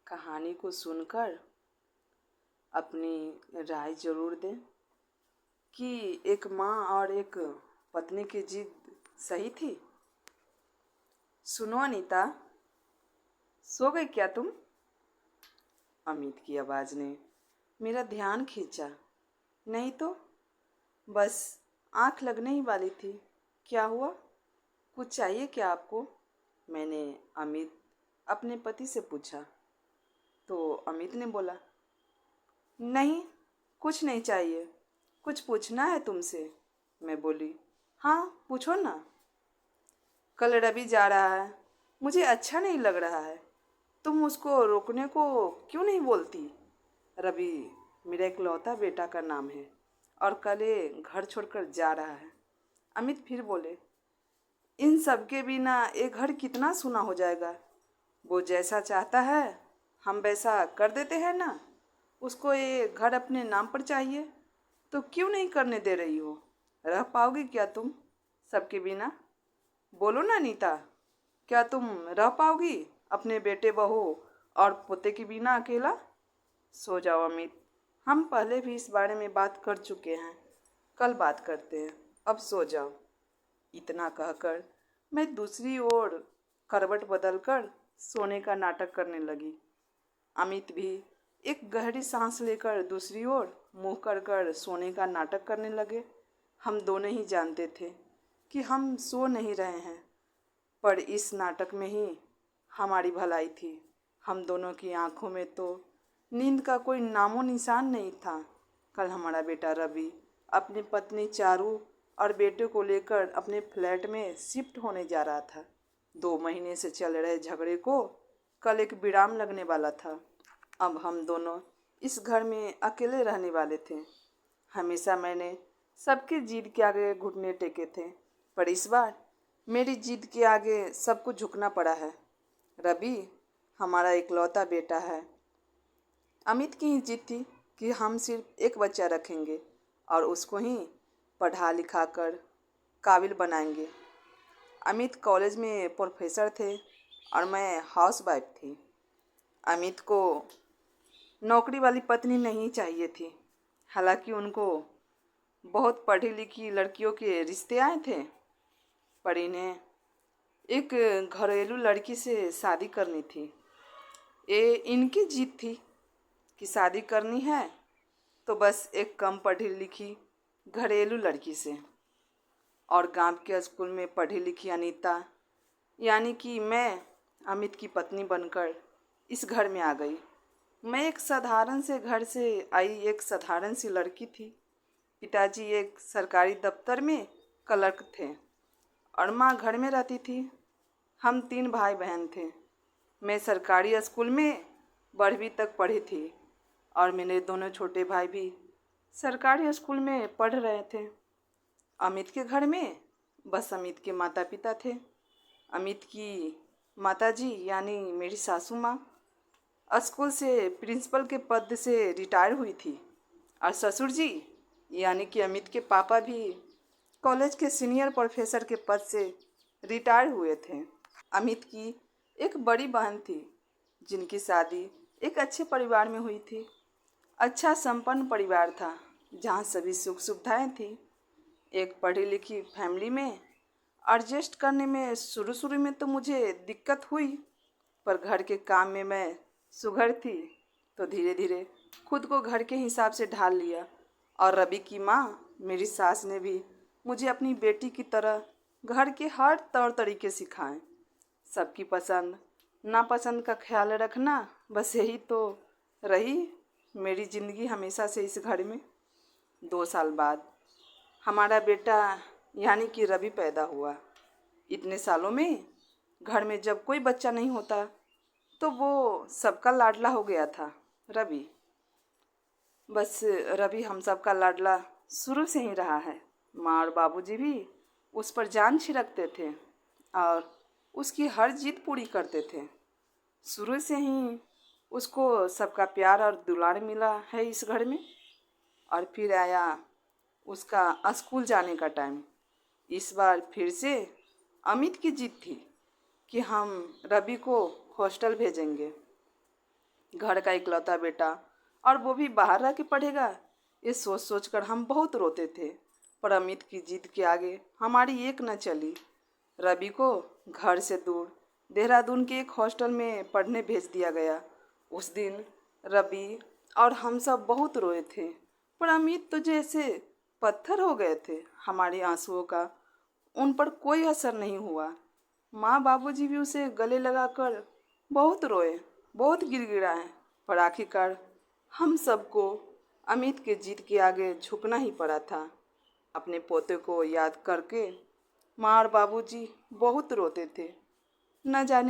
कहानी को सुनकर अपनी राय ज़रूर दें कि एक माँ और एक पत्नी की जिद सही थी। सुनो अनीता, सो गई क्या तुम? अमित की आवाज़ ने मेरा ध्यान खींचा। नहीं तो, बस आँख लगने ही वाली थी। क्या हुआ? कुछ चाहिए क्या आपको? मैंने अमित अपने पति से पूछा। तो अमित ने बोला, नहीं, कुछ नहीं चाहिए। कुछ पूछना है तुमसे। मैं बोली, हाँ पूछो ना। कल रवि जा रहा है, मुझे अच्छा नहीं लग रहा है। तुम उसको रोकने को क्यों नहीं बोलती? रवि मेरा इकलौता बेटा का नाम है और कल ये घर छोड़कर जा रहा है। अमित फिर बोले, इन सब के बिना ये घर कितना सूना हो जाएगा। वो जैसा चाहता है हम वैसा कर देते हैं ना। उसको ये घर अपने नाम पर चाहिए तो क्यों नहीं करने दे रही हो? रह पाओगी क्या तुम सबके बिना? बोलो ना नीता, क्या तुम रह पाओगी अपने बेटे बहू और पोते के बिना अकेला? सो जाओ अमित, हम पहले भी इस बारे में बात कर चुके हैं। कल बात करते हैं, अब सो जाओ। इतना कहकर मैं दूसरी ओर करवट बदलकर सोने का नाटक करने लगी। अमित भी एक गहरी सांस लेकर दूसरी ओर मुंह कर कर सोने का नाटक करने लगे। हम दोनों ही जानते थे कि हम सो नहीं रहे हैं, पर इस नाटक में ही हमारी भलाई थी। हम दोनों की आंखों में तो नींद का कोई नामो निशान नहीं था। कल हमारा बेटा रवि अपनी पत्नी चारू और बेटे को लेकर अपने फ्लैट में शिफ्ट होने जा रहा था। 2 महीने से चल रहे झगड़े को कल एक विराम लगने वाला था। अब हम दोनों इस घर में अकेले रहने वाले थे। हमेशा मैंने सबकी जिद के आगे घुटने टेके थे, पर इस बार मेरी जिद के आगे सबको झुकना पड़ा है। रवि हमारा इकलौता बेटा है। अमित की ही जिद थी कि हम सिर्फ एक बच्चा रखेंगे और उसको ही पढ़ा लिखा कर काबिल बनाएंगे। अमित कॉलेज में प्रोफेसर थे और मैं हाउसवाइफ थी। अमित को नौकरी वाली पत्नी नहीं चाहिए थी। हालांकि उनको बहुत पढ़ी लिखी लड़कियों के रिश्ते आए थे, पर इन्हें एक घरेलू लड़की से शादी करनी थी। ये इनकी जिद थी कि शादी करनी है तो बस एक कम पढ़ी लिखी घरेलू लड़की से। और गांव के स्कूल में पढ़ी लिखी अनीता, यानी कि मैं अमित की पत्नी बनकर इस घर में आ गई। मैं एक साधारण से घर से आई एक साधारण सी लड़की थी। पिताजी एक सरकारी दफ्तर में क्लर्क थे और माँ घर में रहती थी। हम 3 भाई बहन थे। मैं सरकारी स्कूल में 12वीं तक पढ़ी थी और मेरे दोनों छोटे भाई भी सरकारी स्कूल में पढ़ रहे थे। अमित के घर में बस अमित के माता पिता थे। अमित की माताजी यानी मेरी सासू माँ स्कूल से प्रिंसिपल के पद से रिटायर हुई थी और ससुर जी यानी कि अमित के पापा भी कॉलेज के सीनियर प्रोफेसर के पद से रिटायर हुए थे। अमित की एक बड़ी बहन थी जिनकी शादी एक अच्छे परिवार में हुई थी। अच्छा संपन्न परिवार था जहाँ सभी सुख सुविधाएं थी। एक पढ़ी लिखी फैमिली में एडजस्ट करने में शुरू शुरू में तो मुझे दिक्कत हुई, पर घर के काम में मैं सुघड़ थी तो धीरे धीरे खुद को घर के हिसाब से ढाल लिया। और रवि की माँ मेरी सास ने भी मुझे अपनी बेटी की तरह घर के हर तौर तरीके सिखाए। सबकी पसंद नापसंद का ख्याल रखना, बस यही तो रही मेरी ज़िंदगी हमेशा से इस घर में। 2 साल बाद हमारा बेटा यानी कि रवि पैदा हुआ। इतने सालों में घर में जब कोई बच्चा नहीं होता तो वो सबका लाडला हो गया था रवि। बस रवि हम सबका लाडला शुरू से ही रहा है। माँ और बाबूजी भी उस पर जान छिड़कते थे और उसकी हर जिद पूरी करते थे। शुरू से ही उसको सबका प्यार और दुलार मिला है इस घर में। और फिर आया उसका स्कूल जाने का टाइम। इस बार फिर से अमित की जिद थी कि हम रवि को हॉस्टल भेजेंगे। घर का इकलौता बेटा, और वो भी बाहर रह के पढ़ेगा। ये सोच सोच कर हम बहुत रोते थे, पर अमित की जिद के आगे हमारी एक न चली। रवि को घर से दूर देहरादून के एक हॉस्टल में पढ़ने भेज दिया गया। उस दिन रवि और हम सब बहुत रोए थे, पर अमित तो जैसे पत्थर हो गए थे। हमारे आंसुओं का उन पर कोई असर नहीं हुआ। माँ बाबूजी भी उसे गले लगाकर बहुत रोए, बहुत गिड़गिड़ाए, पर आखिरकार हम सबको अमित के जिद के आगे झुकना ही पड़ा था। अपने पोते को याद करके माँ और बाबूजी बहुत रोते थे। न जाने